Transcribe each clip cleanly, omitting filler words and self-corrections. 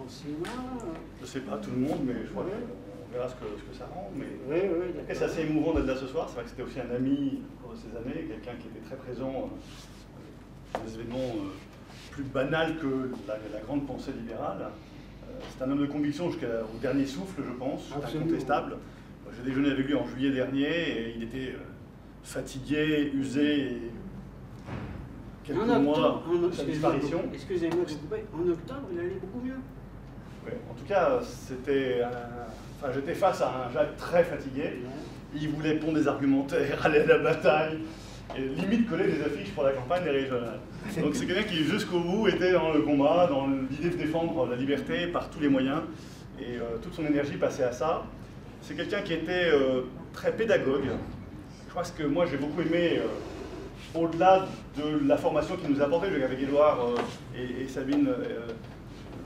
le cinéma. Je sais pas tout le monde, mais je crois qu'on verra ce que ça rend. Mais Oui, c'est assez émouvant d'être là ce soir. C'est vrai que c'était aussi un ami de ces années, quelqu'un qui était très présent dans des événements plus banals que la grande pensée libérale. C'est un homme de conviction jusqu'au dernier souffle, je pense, incontestable. J'ai déjeuné avec lui en juillet dernier et il était fatigué, usé, et quelques mois de sa disparition. Excusez-moi de vous couper, en octobre il allait beaucoup mieux. Ouais, en tout cas, j'étais face à un Jacques très fatigué. Il voulait pondre des argumentaires, aller à la bataille, et limite coller des affiches pour la campagne des régionales. Donc c'est quelqu'un qui, jusqu'au bout, était dans le combat, dans l'idée de défendre la liberté par tous les moyens, et toute son énergie passait à ça. C'est quelqu'un qui était très pédagogue. Je crois que moi j'ai beaucoup aimé, au-delà de la formation qu'il nous a apportée, avec Édouard et Sabine,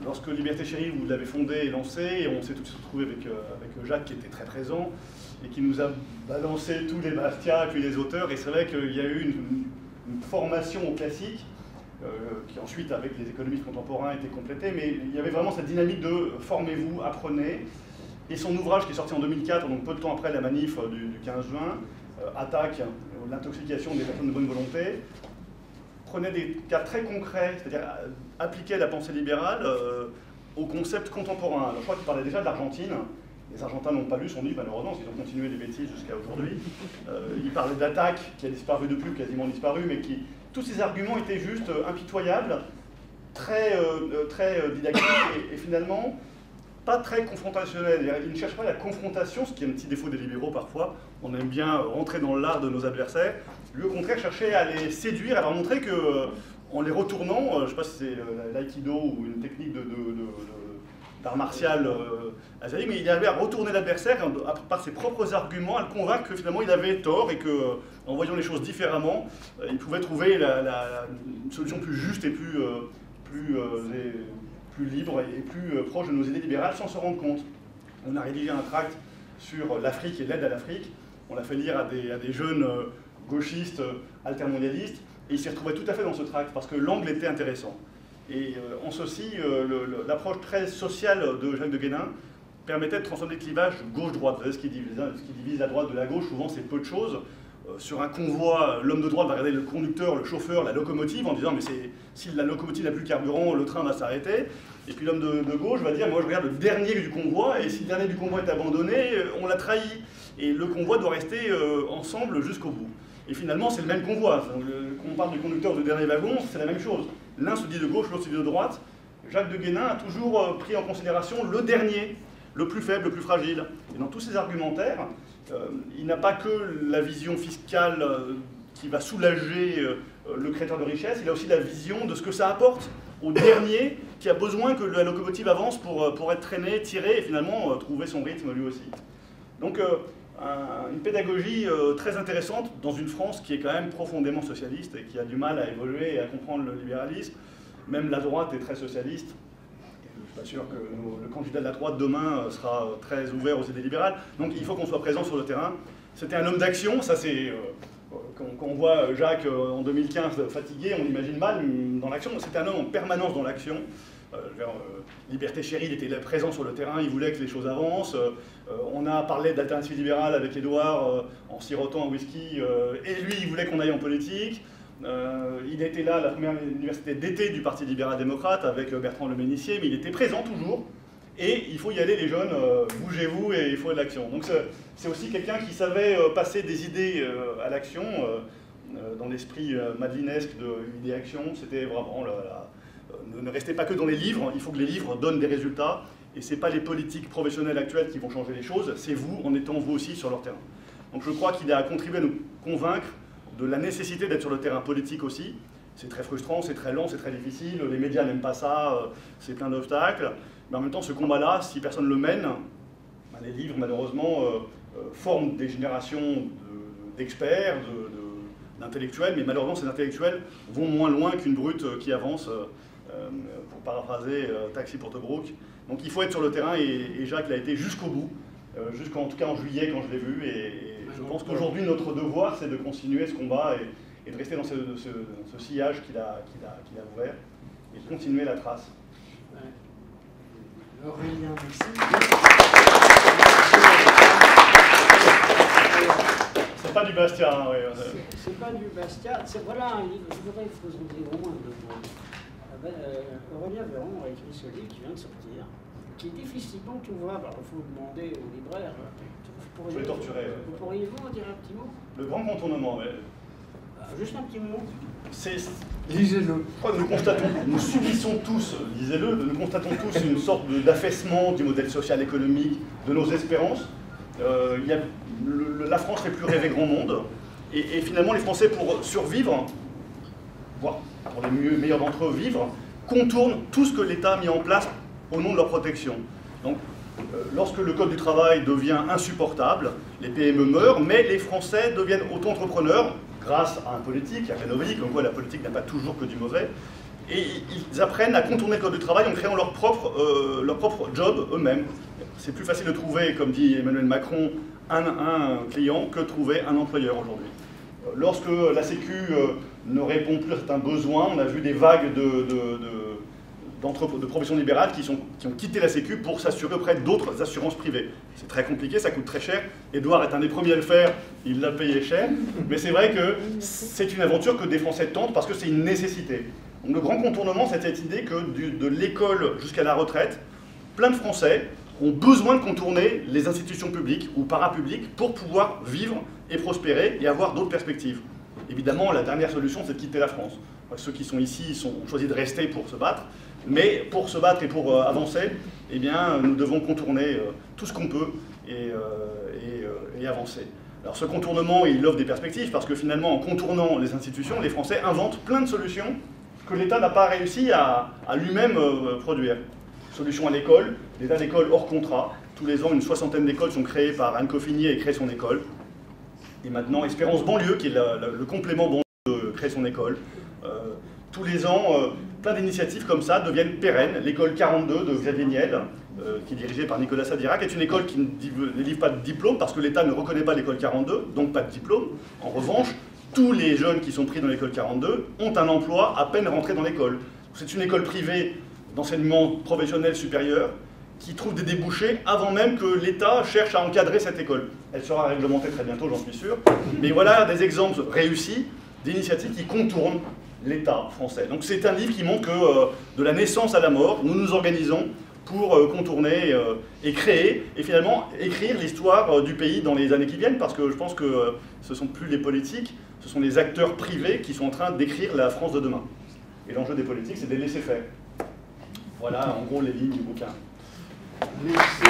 lorsque Liberté Chérie, vous l'avez fondée et lancée, et on s'est tout de suite retrouvé avec Jacques qui était très présent, et qui nous a balancé tous les Bastia et puis les auteurs, et c'est vrai qu'il y a eu une formation au classique, qui ensuite, avec les économistes contemporains, a été complétée, mais il y avait vraiment cette dynamique de « formez-vous, apprenez ». Et son ouvrage qui est sorti en 2004, donc peu de temps après la manif du 15 juin, Attaque, l'intoxication des personnes de bonne volonté, prenait des cas très concrets, c'est-à-dire appliquait la pensée libérale aux concepts contemporains. Alors, je crois qu'il parlait déjà de l'Argentine. Les Argentins n'ont pas lu son livre, malheureusement, parce qu'ils ont continué les bêtises jusqu'à aujourd'hui. Il parlait d'Attaque, qui a disparu depuis, quasiment disparu, mais qui... Tous ces arguments étaient juste impitoyables, très didactiques, et finalement, pas très confrontationnels. Il ne cherche pas la confrontation, ce qui est un petit défaut des libéraux parfois. On aime bien rentrer dans l'art de nos adversaires. Lui, au contraire, cherchait à les séduire, à leur montrer que, en les retournant, je ne sais pas si c'est l'aïkido ou une technique d'art martial asiatique, mais il arrivait à retourner l'adversaire par ses propres arguments, à le convaincre que finalement il avait tort et qu'en voyant les choses différemment, il pouvait trouver une solution plus juste et plus libre et plus proche de nos idées libérales sans se rendre compte. On a rédigé un tract sur l'Afrique et l'aide à l'Afrique. On l'a fait lire à des jeunes gauchistes, altermondialistes, et ils s'y retrouvaient tout à fait dans ce tract parce que l'angle était intéressant. Et en ceci, l'approche très sociale de Jacques de Guénin permettait de transformer le clivage gauche-droite. Vous savez, ce qui divise la droite de la gauche, souvent, c'est peu de choses. Sur un convoi, l'homme de droite va regarder le conducteur, le chauffeur, la locomotive, en disant « mais si la locomotive n'a plus de carburant, le train va s'arrêter ». Et puis l'homme de gauche va dire « moi je regarde le dernier du convoi, et si le dernier du convoi est abandonné, on l'a trahi. Et le convoi doit rester ensemble jusqu'au bout ». Et finalement, c'est le même convoi. Quand on parle du conducteur du dernier wagon, c'est la même chose. L'un se dit de gauche, l'autre se dit de droite. Jacques de Guénin a toujours pris en considération le dernier, le plus faible, le plus fragile. Et dans tous ses argumentaires, il n'a pas que la vision fiscale qui va soulager le créateur de richesse, il a aussi la vision de ce que ça apporte au dernier qui a besoin que la locomotive avance pour être traîné, tiré et finalement trouver son rythme lui aussi. Donc une pédagogie très intéressante dans une France qui est quand même profondément socialiste et qui a du mal à évoluer et à comprendre le libéralisme. Même la droite est très socialiste. Je ne suis pas sûr que le candidat de la droite demain sera très ouvert aux idées libérales. Donc il faut qu'on soit présent sur le terrain. C'était un homme d'action, ça c'est... Quand on voit Jacques en 2015 fatigué, on imagine mal dans l'action. C'était un homme en permanence dans l'action. Liberté Chérie, il était présent sur le terrain, il voulait que les choses avancent. On a parlé d'alternative libérale avec Édouard en sirotant un whisky. Et lui, il voulait qu'on aille en politique. Il était là à la première université d'été du Parti libéral-démocrate avec Bertrand Le Ménissier, mais il était présent toujours. Et il faut y aller les jeunes, bougez-vous et il faut de l'action. Donc c'est aussi quelqu'un qui savait passer des idées à l'action, dans l'esprit madelinesque de l'idée-action. C'était vraiment, ne restez pas que dans les livres, il faut que les livres donnent des résultats. Et ce n'est pas les politiques professionnelles actuelles qui vont changer les choses, c'est vous, en étant vous aussi sur leur terrain. Donc je crois qu'il a contribué à nous convaincre de la nécessité d'être sur le terrain politique aussi. C'est très frustrant, c'est très lent, c'est très difficile, les médias n'aiment pas ça, c'est plein d'obstacles. Mais en même temps, ce combat-là, si personne ne le mène, ben les livres, malheureusement, forment des générations d'experts, d'intellectuels, mais malheureusement, ces intellectuels vont moins loin qu'une brute qui avance, pour paraphraser Taxi pour Tobruk. Donc il faut être sur le terrain, et Jacques l'a été jusqu'au bout, jusqu'en tout cas en juillet quand je l'ai vu, et je pense qu'aujourd'hui, notre devoir, c'est de continuer ce combat et de rester dans ce sillage qu'il a ouvert, et de continuer la trace. Aurélien, merci. C'est pas du Bastia, hein, oui. C'est pas du Bastia. Voilà un livre, je voudrais que vous en disiez au moins deux mots. Aurélien Véron a écrit ce livre qui vient de sortir, qui est difficilement trouvable. Alors il faut demander aux libraires. Je vais torturer. Pourriez-vous en dire un petit mot? Le grand contournement, mais... Juste un petit mot. Lisez-le. Nous subissons tous, lisez-le, nous constatons tous une sorte d'affaissement du modèle social économique, de nos espérances. La France fait plus rêver grand monde. Et finalement, les Français, pour survivre, voire pour les meilleurs d'entre eux vivre, contournent tout ce que l'État a mis en place au nom de leur protection. Donc, lorsque le Code du travail devient insupportable, les PME meurent, mais les Français deviennent auto-entrepreneurs grâce à un politique, à Renovic, comme quoi la politique n'a pas toujours que du mauvais, et ils apprennent à contourner le Code du travail en créant leur propre job eux-mêmes. C'est plus facile de trouver, comme dit Emmanuel Macron, un client que de trouver un employeur aujourd'hui. Lorsque la Sécu ne répond plus à certains besoins, on a vu des vagues de professions libérales qui ont quitté la Sécu pour s'assurer auprès d'autres assurances privées. C'est très compliqué, ça coûte très cher. Édouard est un des premiers à le faire, il l'a payé cher. Mais c'est vrai que c'est une aventure que des Français tentent parce que c'est une nécessité. Donc le grand contournement, c'est cette idée que de l'école jusqu'à la retraite, plein de Français ont besoin de contourner les institutions publiques ou parapubliques pour pouvoir vivre et prospérer et avoir d'autres perspectives. Évidemment, la dernière solution, c'est de quitter la France. Ceux qui sont ici ont choisi de rester pour se battre. Mais pour se battre et pour avancer, eh bien, nous devons contourner tout ce qu'on peut et avancer. Alors ce contournement, il offre des perspectives parce que finalement, en contournant les institutions, les Français inventent plein de solutions que l'État n'a pas réussi à lui-même produire. Solution à l'école, l'État d'école hors contrat. Tous les ans, une soixantaine d'écoles sont créées par Anne Coffinier et crée son école. Et maintenant, Espérance Banlieue, qui est le complément banlieue de créer son école. Tous les ans, plein d'initiatives comme ça deviennent pérennes. L'école 42 de Xavier Niel, qui est dirigée par Nicolas Sadirac, est une école qui ne livre pas de diplôme parce que l'État ne reconnaît pas l'école 42, donc pas de diplôme. En revanche, tous les jeunes qui sont pris dans l'école 42 ont un emploi à peine rentrés dans l'école. C'est une école privée d'enseignement professionnel supérieur qui trouve des débouchés avant même que l'État cherche à encadrer cette école. Elle sera réglementée très bientôt, j'en suis sûr. Mais voilà des exemples réussis d'initiatives qui contournent l'État français. Donc c'est un livre qui montre que de la naissance à la mort, nous nous organisons pour contourner et créer, et finalement écrire l'histoire du pays dans les années qui viennent, parce que je pense que ce ne sont plus les politiques, ce sont les acteurs privés qui sont en train d'écrire la France de demain. Et l'enjeu des politiques, c'est de les laisser faire. Voilà en gros les lignes du bouquin. Merci.